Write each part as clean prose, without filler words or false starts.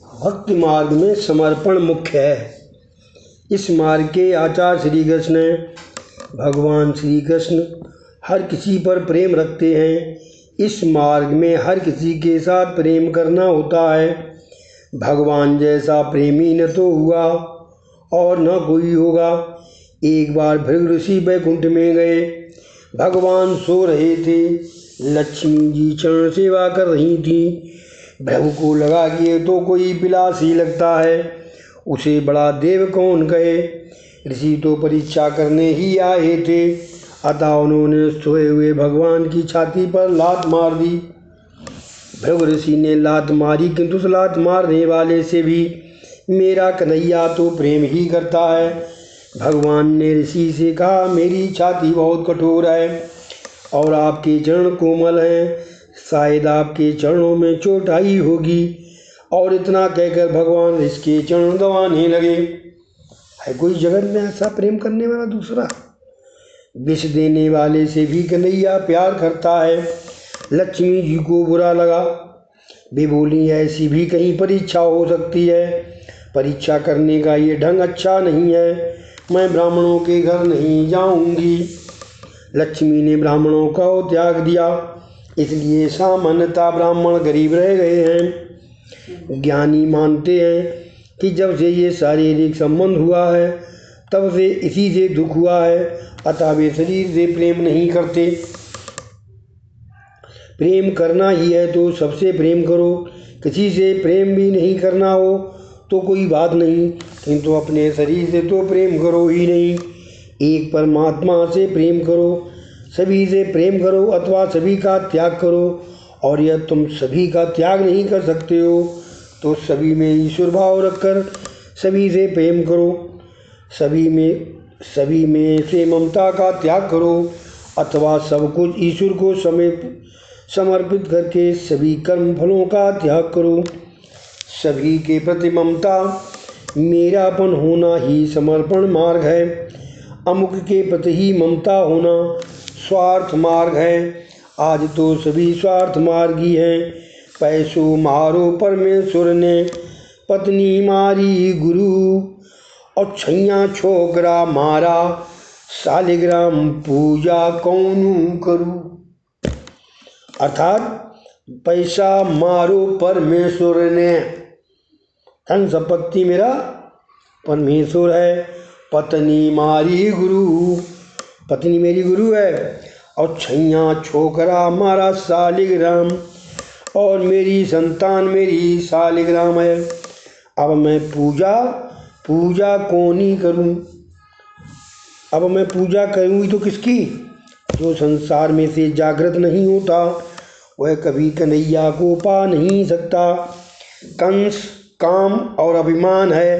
भक्ति मार्ग में समर्पण मुख्य है। इस मार्ग के आचार्य श्री कृष्ण हैं। भगवान श्री कृष्ण हर किसी पर प्रेम रखते हैं। इस मार्ग में हर किसी के साथ प्रेम करना होता है। भगवान जैसा प्रेमी न तो हुआ और न कोई होगा। एक बार भृगु ऋषि बैकुंठ में गए। भगवान सो रहे थे। लक्ष्मी जी चरण सेवा कर रही थी। भृगु को लगा कि ये तो कोई विलासी लगता है, उसे बड़ा देव कौन कहे। ऋषि तो परीक्षा करने ही आए थे, अतः उन्होंने सोए हुए भगवान की छाती पर लात मार दी। भृगु ऋषि ने लात मारी, किंतु उस लात मारने वाले से भी मेरा कन्हैया तो प्रेम ही करता है। भगवान ने ऋषि से कहा, मेरी छाती बहुत कठोर है और आपके चरण कोमल हैं, शायद आपके चरणों में चोट आई होगी। और इतना कहकर भगवान इसके चरण दबाने लगे। है कोई जगत में ऐसा प्रेम करने वाला दूसरा? विष देने वाले से भी कन्हैया प्यार करता है। लक्ष्मी जी को बुरा लगा। वे बोली, ऐसी भी कहीं परीक्षा हो सकती है। परीक्षा करने का ये ढंग अच्छा नहीं है। मैं ब्राह्मणों के घर नहीं जाऊंगी। लक्ष्मी ने ब्राह्मणों को त्याग दिया, इसलिए सामान्यतः ब्राह्मण गरीब रह गए हैं। ज्ञानी मानते हैं कि जब से ये शारीरिक संबंध हुआ है तब से इसी से दुख हुआ है, अतः वे शरीर से प्रेम नहीं करते। प्रेम करना ही है तो सबसे प्रेम करो। किसी से प्रेम भी नहीं करना हो तो कोई बात नहीं, किंतु अपने शरीर से तो प्रेम करो ही नहीं। एक परमात्मा से प्रेम करो, सभी से प्रेम करो अथवा सभी का त्याग करो। और यह तुम सभी का त्याग नहीं कर सकते हो तो सभी में ईश्वर भाव रखकर सभी से प्रेम करो। सभी में से ममता का त्याग करो अथवा सब कुछ ईश्वर को समर्पित करके सभी कर्म फलों का त्याग करो। सभी के प्रति ममता, मेरापन होना ही समर्पण मार्ग है। अमुक के प्रति ही ममता होना स्वार्थ मार्ग है। आज तो सभी स्वार्थ मार्गी हैं। पैसों मारो परमेश्वर ने, पत्नी मारी गुरु, और छैया छोकरा मारा, शालिग्राम पूजा कौन करूं। अर्थात पैसा मारो परमेश्वर ने, धन संपत्ति मेरा परमेश्वर है। पत्नी मारी गुरु, पत्नी मेरी गुरु है। और छैया छोकरा मारा शालिग्राम, और मेरी संतान मेरी शालिग्राम है। अब मैं पूजा कौन ही करूं। अब मैं पूजा करूंगी तो किसकी? जो संसार में से जागृत नहीं होता वह कभी कन्हैया को पा नहीं सकता। कंस काम और अभिमान है।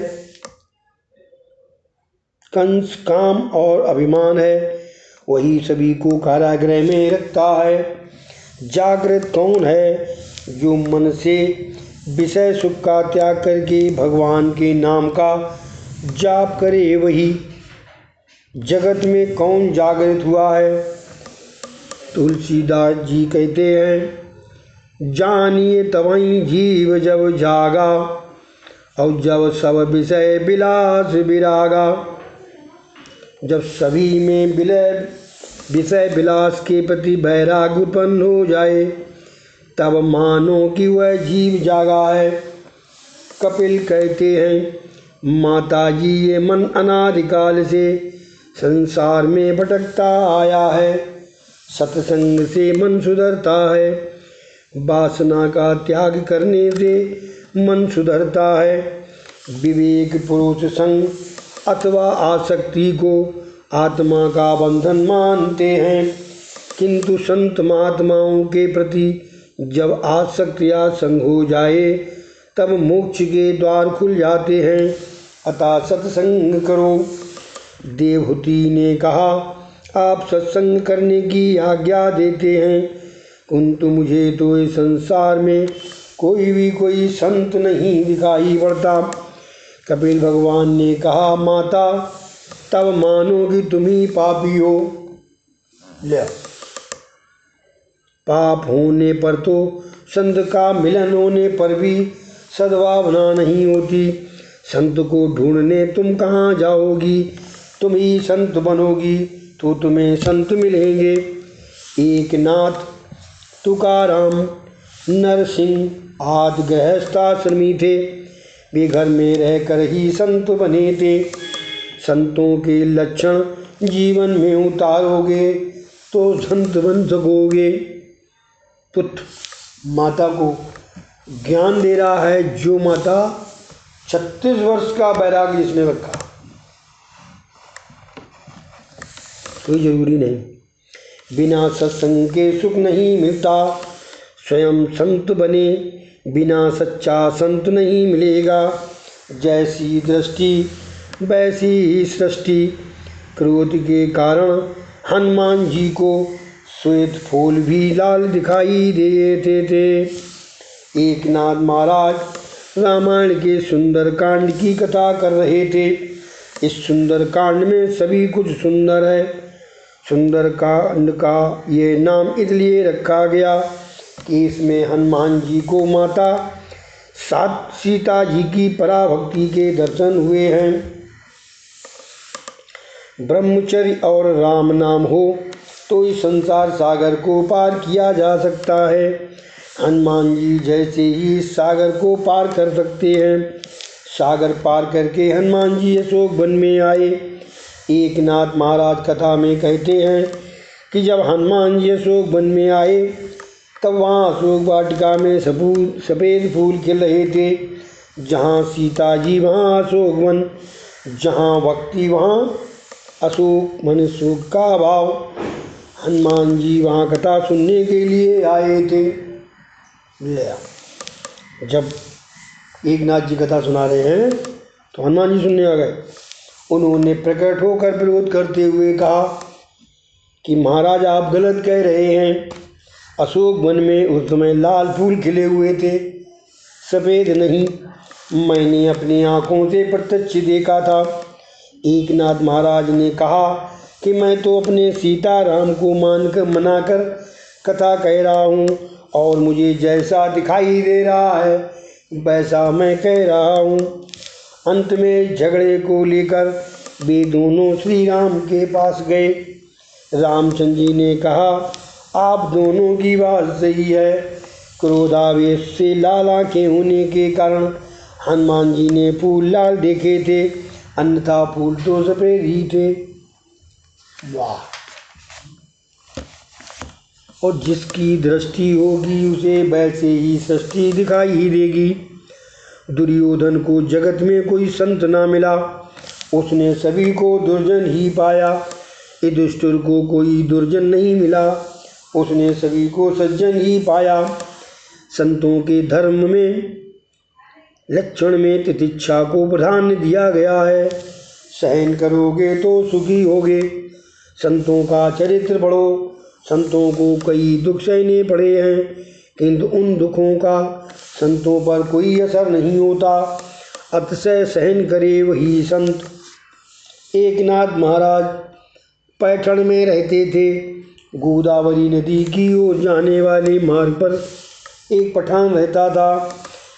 कंस काम और अभिमान है, वही सभी को कारागृह में रखता है। जागृत कौन है? जो मन से विषय सुख का त्याग करके भगवान के नाम का जाप करे वही। जगत में कौन जागृत हुआ है? तुलसीदास जी कहते हैं, जानिए तवहीं जीव जब जागा, और जब सब विषय विलास विरागा। जब सभी में विषय विलास के प्रति वैराग्य उत्पन्न हो जाए तब मानो कि वह जीव जागा है। कपिल कहते हैं, माता जी ये मन अनादिकाल से संसार में भटकता आया है। सत्संग से मन सुधरता है। वासना का त्याग करने से मन सुधरता है। विवेक पुरुष संग अथवा आसक्ति को आत्मा का बंधन मानते हैं, किंतु संत महात्माओं के प्रति जब आसक्ति या संग हो जाए तब मोक्ष के द्वार खुल जाते हैं। अतः सत्संग करो। देवहूति ने कहा, आप सत्संग करने की आज्ञा देते हैं, किंतु मुझे तो इस संसार में कोई संत नहीं दिखाई पड़ता। कपिल भगवान ने कहा, माता तब मानो कि तुम ही पापी हो। ले, पाप होने पर तो संत का मिलन होने पर भी सद्भावना नहीं होती। संत को ढूंढने तुम कहाँ जाओगी, तुम ही संत बनोगी तो तुम्हें संत मिलेंगे। एक नाथ तुकाराम नरसिंह आदि गृहस्थाश्रमी थे, वे घर में रहकर ही संत बने थे। संतों के लक्षण जीवन में उतारोगे तो संत बन सकोगे। पुत्र माता को ज्ञान दे रहा है, जो माता 36 वर्ष का वैराग्य इसने रखा, कोई जरूरी नहीं। बिना सत्संग के सुख नहीं मिलता, स्वयं संत बने बिना सच्चा संत नहीं मिलेगा। जैसी दृष्टि वैसी ही सृष्टि। क्रोध के कारण हनुमान जी को श्वेत फूल भी लाल दिखाई देते थे। एक नाथ महाराज रामायण के सुंदर कांड की कथा कर रहे थे। इस सुंदर कांड में सभी कुछ सुंदर है। सुंदर कांड का ये नाम इसलिए रखा गया कि इसमें हनुमान जी को माता सीता जी की पराभक्ति के दर्शन हुए हैं। ब्रह्मचर्य और राम नाम हो तो इस संसार सागर को पार किया जा सकता है। हनुमान जी जैसे ही इस सागर को पार कर सकते हैं। सागर पार करके हनुमान जी अशोक वन में आए। एक नाथ महाराज कथा में कहते हैं कि जब हनुमान जी अशोक वन में आए तब वहाँ अशोक वाटिका में सफ़ेद फूल खिल रहे थे। जहाँ सीता जी वहाँ अशोक वन, जहाँ भक्ति वहाँ अशोक मन सुख का भाव। हनुमान जी वहाँ कथा सुनने के लिए आए थे। जब एक नाथ जी कथा सुना रहे हैं तो हनुमान जी सुनने आ गए। उन्होंने प्रकट होकर विरोध करते हुए कहा कि महाराज आप गलत कह रहे हैं। अशोक वन में उस समय लाल फूल खिले हुए थे, सफ़ेद नहीं। मैंने अपनी आँखों से प्रत्यक्ष देखा था। एक नाथ महाराज ने कहा कि मैं तो अपने सीताराम को मनाकर कथा कह रहा हूँ और मुझे जैसा दिखाई दे रहा है वैसा मैं कह रहा हूँ। अंत में झगड़े को लेकर वे दोनों श्री राम के पास गए। रामचंद्र जी ने कहा आप दोनों की बात सही है। क्रोधावेश से लाल आँखें होने के कारण हनुमान जी ने फूल लाल देखे थे, अन्यथा फूल तो सफ़ेद ही थे। वाह! और जिसकी दृष्टि होगी उसे वैसे ही सृष्टि दिखाई ही देगी। दुर्योधन को जगत में कोई संत ना मिला, उसने सभी को दुर्जन ही पाया। युधिष्ठिर को कोई दुर्जन नहीं मिला, उसने सभी को सज्जन ही पाया। संतों के धर्म में लक्षण में तितिक्षा को प्राधान्य दिया गया है। सहन करोगे तो सुखी होगे। संतों का चरित्र पढ़ो। संतों को कई दुख सहने पड़े हैं, किंतु उन दुखों का संतों पर कोई असर नहीं होता। अतिशय सहन करे वही संत। एक नाथ महाराज पैठण में रहते थे। गोदावरी नदी की ओर जाने वाले मार्ग पर एक पठान रहता था।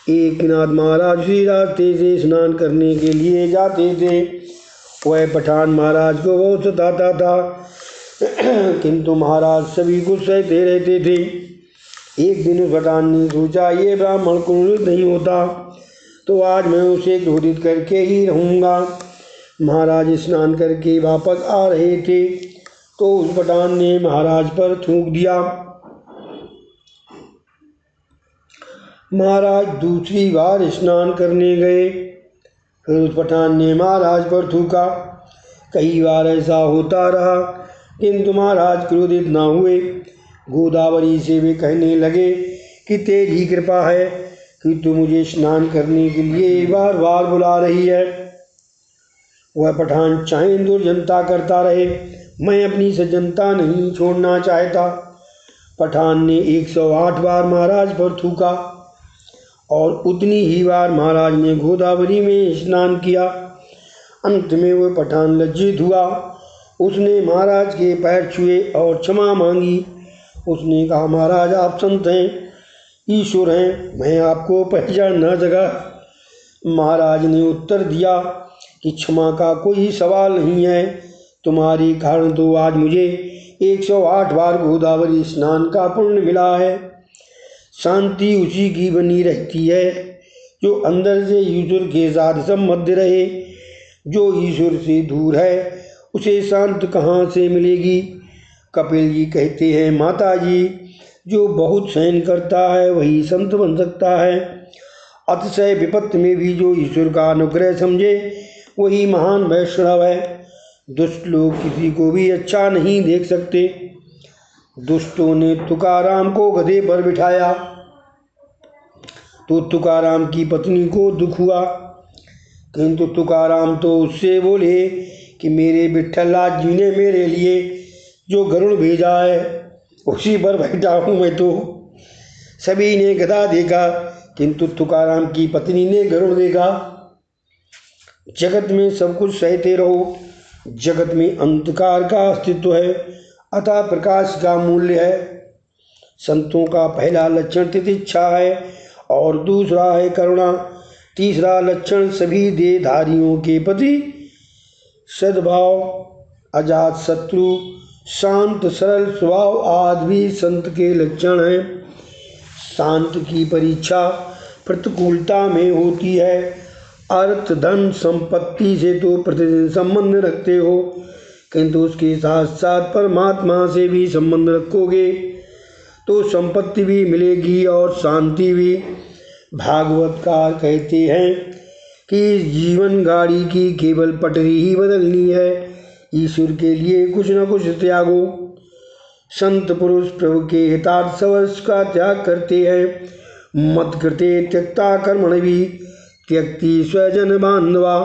एक नाथ महाराज उसी रास्ते से स्नान करने के लिए जाते थे। वह पठान महाराज को बहुत सताता था, किंतु महाराज सभी कुछ सहते रहते थे। एक दिन उस पठान ने सोचा ये ब्राह्मण क्रोधित नहीं होता तो आज मैं उसे क्रोधित करके ही रहूँगा। महाराज स्नान करके वापस आ रहे थे तो उस पठान ने महाराज पर थूक दिया। महाराज दूसरी बार स्नान करने गए, फिर उस पठान ने महाराज पर थूका। कई बार ऐसा होता रहा, किंतु महाराज क्रोधित न हुए। गोदावरी से वे कहने लगे कि तेरी कृपा है कि तू मुझे स्नान करने के लिए बार बार बुला रही है। वह पठान चाहे दुर्जनता करता रहे, मैं अपनी सज्जनता नहीं छोड़ना चाहता। पठान ने 108 बार महाराज पर थूका और उतनी ही बार महाराज ने गोदावरी में स्नान किया। अंत में वह पठान लज्जित हुआ। उसने महाराज के पैर छुए और क्षमा मांगी। उसने कहा महाराज आप संत हैं, ईश्वर हैं, मैं आपको पहचान न सका। महाराज ने उत्तर दिया कि क्षमा का कोई सवाल नहीं है, तुम्हारे कारण तो आज मुझे 108 बार गोदावरी स्नान का पुण्य मिला है। शांति उसी की बनी रहती है जो अंदर से ईश्वर के साथ संबद्ध रहे। जो ईश्वर से दूर है उसे शांत कहाँ से मिलेगी। कपिल जी कहते हैं, माता जी, जो बहुत सहन करता है वही संत बन सकता है। अतिशय विपत्ति में भी जो ईश्वर का अनुग्रह समझे वही महान वैष्णव है। दुष्ट लोग किसी को भी अच्छा नहीं देख सकते। दुष्टों ने तुकाराम को गधे पर बिठाया तो तुकाराम की पत्नी को दुख हुआ, किंतु तुकाराम तो उससे बोले कि मेरे विठ्ठलनाथ जी ने मेरे लिए जो गरुड़ भेजा है उसी पर बैठा हूँ मैं तो। सभी ने गधा देखा किंतु तुकाराम की पत्नी ने गरुड़ देखा। जगत में सब कुछ सहते रहो। जगत में अंधकार का अस्तित्व है, अतः प्रकाश का मूल्य है। संतों का पहला लक्षण तितिक्षा है और दूसरा है करुणा। तीसरा लक्षण सभी देहधारियों के प्रति सद्भाव, अजात शत्रु, शांत सरल स्वभाव आदि भी संत के लक्षण हैं। शांत की परीक्षा प्रतिकूलता में होती है। अर्थ धन संपत्ति से तो प्रतिदिन संबंध रखते हो, किंतु उसके साथ साथ परमात्मा से भी संबंध रखोगे तो संपत्ति भी मिलेगी और शांति भी। भागवतकार कहते हैं कि जीवन गाड़ी की केवल पटरी ही बदलनी है, ईश्वर के लिए कुछ न कुछ त्यागो। संत पुरुष प्रभु के हितार्थ सर्वस्व का त्याग करते हैं। मत कृते त्यक्ता कर्मणि त्यक्ति स्वजन बांधवा।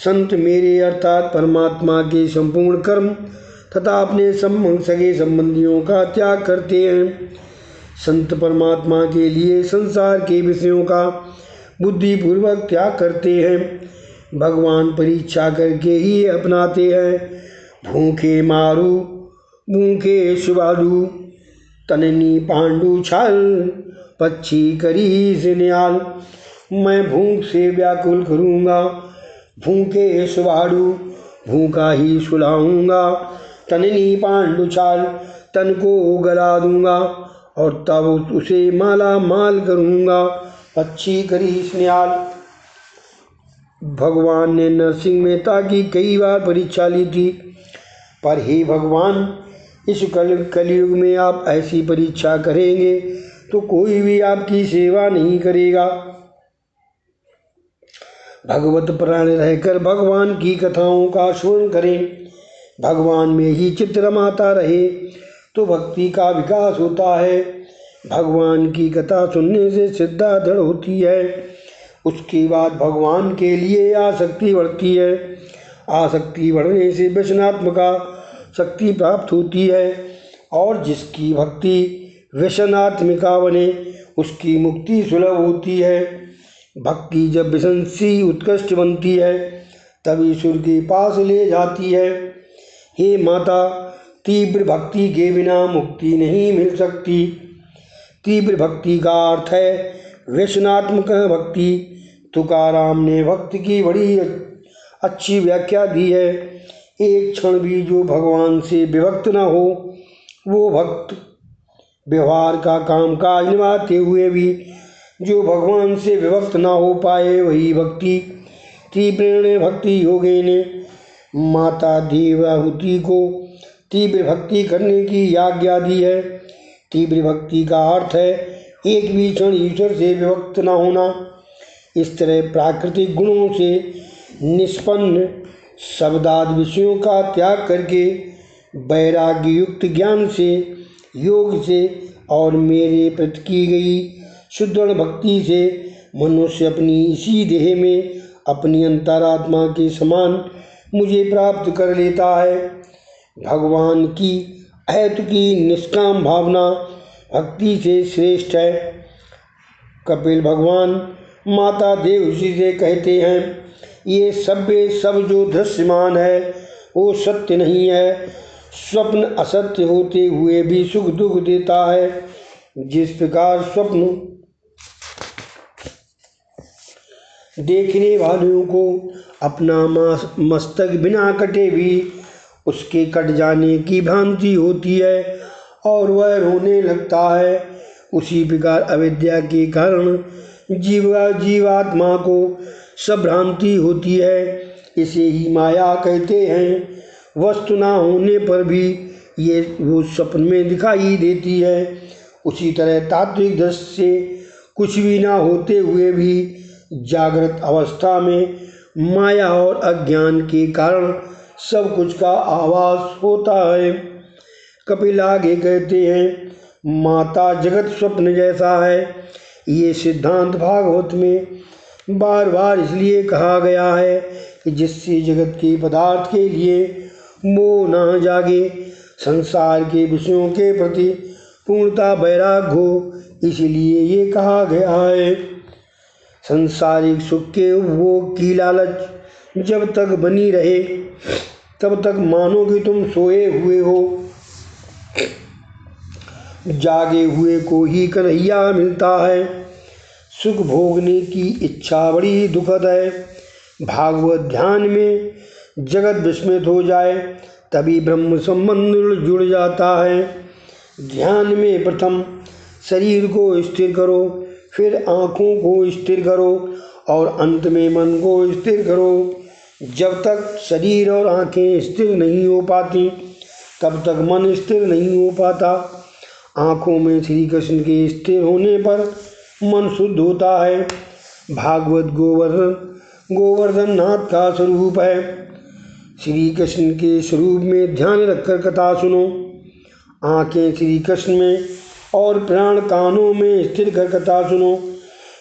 संत मेरे अर्थात परमात्मा के संपूर्ण कर्म तथा अपने सगे संबंधियों का त्याग करते हैं। संत परमात्मा के लिए संसार के विषयों का बुद्धिपूर्वक त्याग करते हैं। भगवान परीक्षा करके ही अपनाते हैं। भूखे मारू भूखे सुबालू, तननी पांडु छाल, पक्षी करी से न्याल। मैं भूख से व्याकुल करूँगा, भूखे सुबालू भूखा ही सुलाऊँगा। तननी पांडु छाल, तन को गला दूँगा और तब उसे माला माल करूँगा। पक्षी करी स्न्याल। भगवान ने नरसिंह मेहता की कई बार परीक्षा ली थी, पर हे भगवान, इस कलयुग में आप ऐसी परीक्षा करेंगे तो कोई भी आपकी सेवा नहीं करेगा। भगवत प्राण रहकर भगवान की कथाओं का श्रवण करें। भगवान में ही चित्त रमाता रहे तो भक्ति का विकास होता है। भगवान की कथा सुनने से श्रद्धा दृढ़ होती है। उसके बाद भगवान के लिए आसक्ति बढ़ती है। आसक्ति बढ़ने से व्यसनात्मका शक्ति प्राप्त होती है और जिसकी भक्ति व्यसनात्मिका बने उसकी मुक्ति सुलभ होती है। भक्ति जब व्यसन से उत्कृष्ट बनती है तब ईश्वर के पास ले जाती है। हे माता, तीव्र भक्ति के बिना मुक्ति नहीं मिल सकती। तीव्र भक्ति का अर्थ है व्यसनात्मक भक्ति। तुकाराम ने भक्ति की बड़ी अच्छी व्याख्या दी है। एक क्षण भी जो भगवान से विभक्त न हो वो भक्त। व्यवहार का काम काज निभाते हुए भी जो भगवान से विभक्त न हो पाए वही भक्ति। तीव्रेण भक्ति योगेन। माता देवाहुति को तीव्र भक्ति करने की आज्ञा दी है। तीव्र भक्ति का अर्थ है एक भी क्षण ईश्वर से विभक्त न होना। इस तरह प्राकृतिक गुणों से निष्पन्न शब्दादि विषयों का त्याग करके वैराग्य युक्त ज्ञान से, योग से और मेरे प्रति की गई सुदृढ़ भक्ति से मनुष्य अपनी इसी देह में अपनी अंतरात्मा के समान मुझे प्राप्त कर लेता है। भगवान की अहत की निष्काम भावना भक्ति से श्रेष्ठ है। कपिल भगवान माता देवहूति से कहते हैं, ये सब जो दृश्यमान है वो सत्य नहीं है। स्वप्न असत्य होते हुए भी सुख दुख देता है। जिस प्रकार स्वप्न देखने वालों को अपना मस्तक बिना कटे भी उसके कट जाने की भ्रांति होती है और वह रोने लगता है, उसी प्रकार अविद्या के कारण जीवात्मा को सब भ्रांति होती है। इसे ही माया कहते हैं। वस्तु ना होने पर भी ये वो स्वप्न में दिखाई देती है। उसी तरह तात्विक दृष्टि से कुछ भी ना होते हुए भी जागृत अवस्था में माया और अज्ञान के कारण सब कुछ का आभास होता है। कपिल आगे कहते हैं, माता जगत स्वप्न जैसा है। ये सिद्धांत भागवत में बार बार इसलिए कहा गया है कि जिससे जगत के पदार्थ के लिए मोह न जागे, संसार के विषयों के प्रति पूर्णता वैराग्य हो, इसलिए ये कहा गया है। संसारिक सुख के उपभोग की लालच जब तक बनी रहे तब तक मानो कि तुम सोए हुए हो, जागे हुए को ही कन्हैया मिलता है। सुख भोगने की इच्छा बड़ी दुखद है। भागवत ध्यान में जगत विस्मित हो जाए तभी ब्रह्म संबंध जुड़ जाता है। ध्यान में प्रथम शरीर को स्थिर करो, फिर आँखों को स्थिर करो और अंत में मन को स्थिर करो। जब तक शरीर और आँखें स्थिर नहीं हो पाती तब तक मन स्थिर नहीं हो पाता। आँखों में श्री कृष्ण के स्थिर होने पर मन शुद्ध होता है। भागवत गोवर्धन नाथ का स्वरूप है। श्री कृष्ण के स्वरूप में ध्यान रखकर कथा सुनो। आँखें श्री कृष्ण में और प्राण कानों में स्थिर कर कथा सुनो।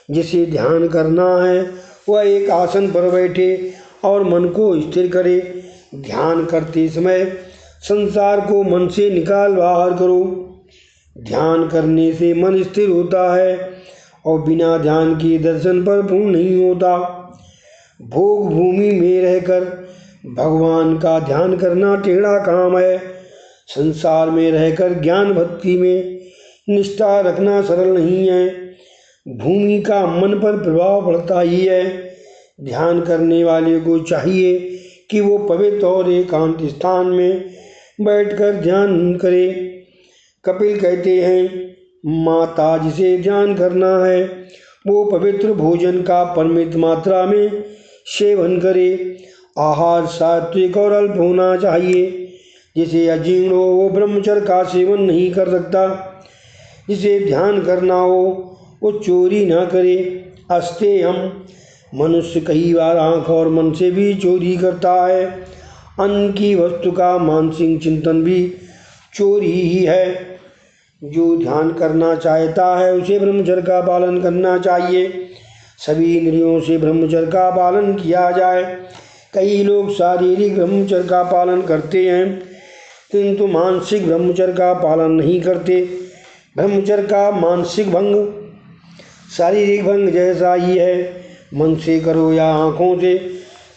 जिसे ध्यान करना है वह एक आसन पर बैठे और मन को स्थिर करे। ध्यान करते समय संसार को मन से निकाल बाहर करो। ध्यान करने से मन स्थिर होता है और बिना ध्यान के दर्शन पर पूर्ण नहीं होता। भोग भूमि में रहकर भगवान का ध्यान करना टेढ़ा काम है। संसार में रहकर ज्ञान भक्ति में निष्ठा रखना सरल नहीं है। भूमि का मन पर प्रभाव पड़ता ही है। ध्यान करने वाले को चाहिए कि वो पवित्र और एकांत स्थान में बैठकर ध्यान करे। कपिल कहते हैं, माता जिसे ध्यान करना है वो पवित्र भोजन का परिमित मात्रा में सेवन करे। आहार सात्विक और अल्प होना चाहिए। जिसे अजीर्ण हो वो ब्रह्मचर्य का सेवन नहीं कर सकता। जिसे ध्यान करना हो वो चोरी ना करे। अस्तेयम मनुष्य कई बार आँख और मन से भी चोरी करता है। अन्न की वस्तु का मानसिक चिंतन भी चोरी ही है। जो ध्यान करना चाहता है उसे ब्रह्मचर्य का पालन करना चाहिए। सभी इंद्रियों से ब्रह्मचर्य का पालन किया जाए। कई लोग शारीरिक ब्रह्मचर्य का पालन करते हैं किंतु मानसिक ब्रह्मचर्य का पालन नहीं करते। ब्रह्मचर्य का मानसिक भंग शारीरिक भंग जैसा ही है। मन से करो या आँखों से,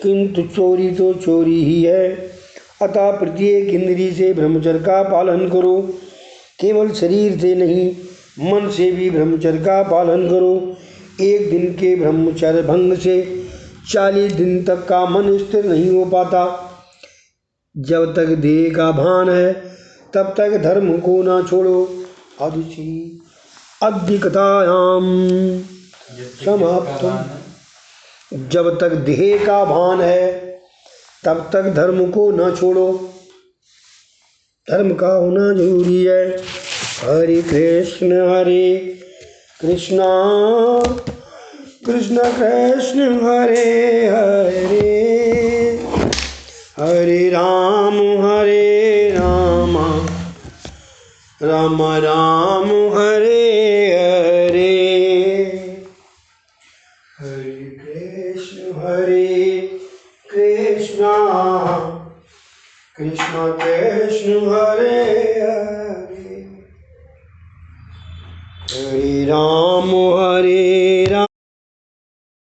किंतु चोरी तो चोरी ही है। अतः प्रत्येक इंद्रिय से ब्रह्मचर्य का पालन करो। केवल शरीर से नहीं, मन से भी ब्रह्मचर्य का पालन करो। एक दिन के ब्रह्मचर्य भंग से 40 दिन तक का मन स्थिर नहीं हो पाता। जब तक देह का भान है तब तक धर्म को ना छोड़ो। अद्य कथायाम समाप्तम। जब तक देह का भान है तब तक धर्म को ना छोड़ो। धर्म का होना जरूरी है। हरे कृष्ण कृष्ण कृष्ण हरे हरे, हरे राम राम राम हरे हरे। हरे कृष्ण कृष्ण कृष्ण हरे हरे, हरे राम